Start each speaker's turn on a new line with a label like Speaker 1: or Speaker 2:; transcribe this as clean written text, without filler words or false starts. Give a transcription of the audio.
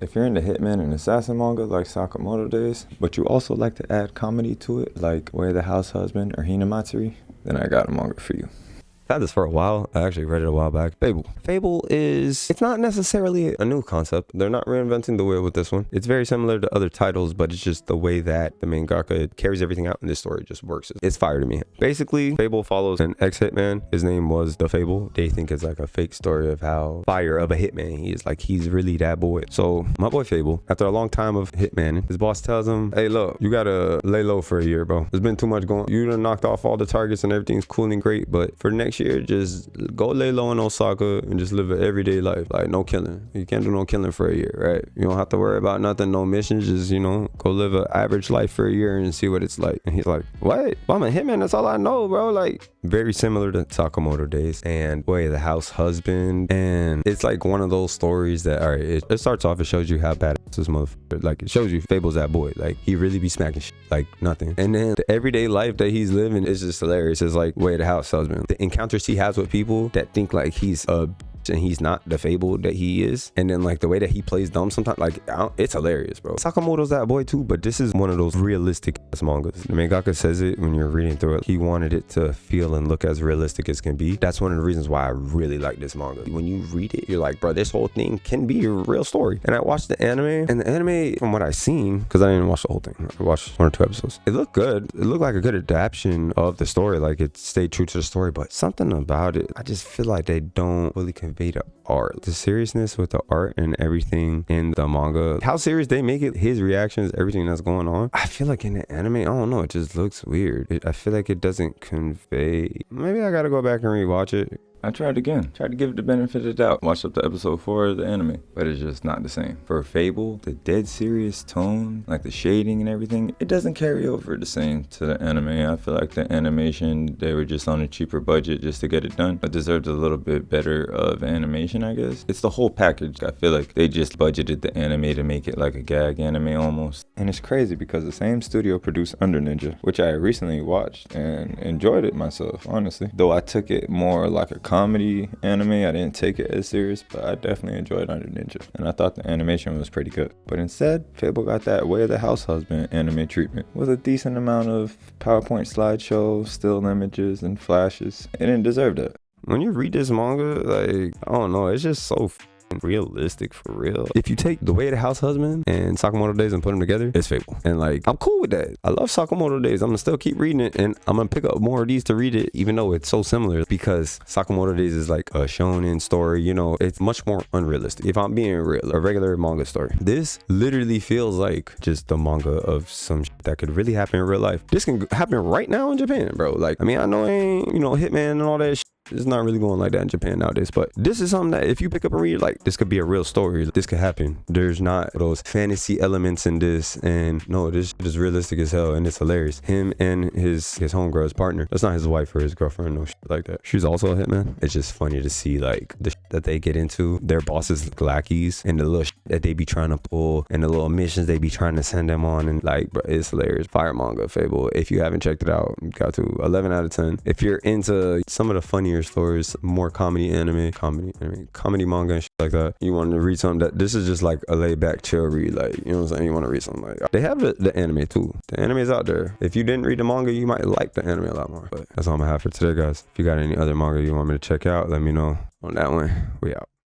Speaker 1: If you're into hitman and assassin manga like Sakamoto days, but you also like to add comedy to it like Way the House Husband or Hinamatsuri, then I got a manga for you.
Speaker 2: I've had this for a while. I actually read it a while back. Fable. Fable is, it's not necessarily a new concept. They're not reinventing the wheel with this one. It's very similar to other titles, but it's just the way that the mangaka carries everything out in this story just works. It's fire to me. Basically, Fable follows an ex-hitman. His name was the Fable. They think it's like a fake story of how fire of a hitman he is. Like, he's really that boy. So my boy Fable, after a long time of hitman, his boss tells him, hey, look, you gotta lay low for a year, bro. There's been too much going. You done knocked off all the targets and everything's cool and great, but for the next year, just go lay low in Osaka and just live an everyday life, like no killing. You can't do no killing for a year, right? You don't have to worry about nothing, no missions, just, you know, go live an average life for a year and see what it's like. And he's like, what? Well, I'm a hitman, that's all I know, bro. Like, very similar to Sakamoto days and Way the House Husband. And it's like one of those stories that, all right, it starts off, it shows you how bad this motherfucker, like, it shows you Fable's that boy, like, he really be smacking shit like nothing. And then the everyday life that he's living is just hilarious. It's like Way the House Husband, the encounters he has with people that think like he's a and he's not the Fable that he is, and then like the way that he plays dumb sometimes, like it's hilarious, bro. Sakamoto's that boy too, but this is one of those realistic mangas. The mangaka says it when you're reading through it. He wanted it to feel and look as realistic as can be. That's one of the reasons why I really like this manga. When you read it, you're like, bro, this whole thing can be a real story. And I watched the anime, and the anime, from what I seen, because I didn't watch the whole thing, I watched 1 or 2 episodes. It looked good. It looked like a good adaptation of the story. Like, it stayed true to the story, but something about it, I just feel like they don't really convey the art, the seriousness with the art and everything in the manga, how serious they make it, his reactions, everything that's going on. I feel like in the anime, I don't know, it just looks weird. I feel like it doesn't convey. Maybe I gotta go back and rewatch it.
Speaker 1: I tried again. Tried to give it the benefit of the doubt. Watched up to episode 4 of the anime, but it's just not the same. For Fable, the dead serious tone, like the shading and everything, it doesn't carry over the same to the anime. I feel like the animation, they were just on a cheaper budget just to get it done. It deserved a little bit better of animation, I guess. It's the whole package. I feel like they just budgeted the anime to make it like a gag anime almost. And it's crazy because the same studio produced Under Ninja, which I recently watched and enjoyed it myself, honestly. Though I took it more like a comedy anime, I didn't take it as serious, but I definitely enjoyed Under Ninja, and I thought the animation was pretty good. But instead, Fable got that Way of the House Husband anime treatment with a decent amount of PowerPoint slideshows, still images, and flashes. It didn't deserve that.
Speaker 2: When you read this manga, like, I don't know, it's just so realistic for real. If you take the Way of the House Husband and Sakamoto days and put them together, it's Fable. And like, I'm cool with that. I love Sakamoto days. I'm gonna still keep reading it, and I'm gonna pick up more of these to read it, even though it's so similar, because Sakamoto days is like a shonen story, you know, it's much more unrealistic. If I'm being real, a regular manga story. This literally feels like just the manga of some shit that could really happen in real life. This can happen right now in Japan, bro. Like, I mean, I know it ain't, you know, Hitman and all that shit. It's not really going like that in Japan nowadays, but this is something that if you pick up and read, like, this could be a real story. This could happen. There's not those fantasy elements in this, and no, this is realistic as hell, and it's hilarious. Him and his homegirl, his partner, that's not his wife or his girlfriend, no shit like that. She's also a hitman. It's just funny to see like the shit that they get into, their bosses lackeys, and the little shit that they be trying to pull, and the little missions they be trying to send them on, and like, bro, it's hilarious. Fire manga, Fable. If you haven't checked it out, you got to 11 out of 10. If you're into some of the funnier stories, more comedy manga and shit like that, you want to read something that, this is just like a laid back chill read, like, you know what I'm saying, you want to read something like, they have the anime too. The anime is out there. If you didn't read the manga, you might like the anime a lot more. But that's all I'm gonna have for today, guys. If you got any other manga you want me to check out, let me know on that one. We out.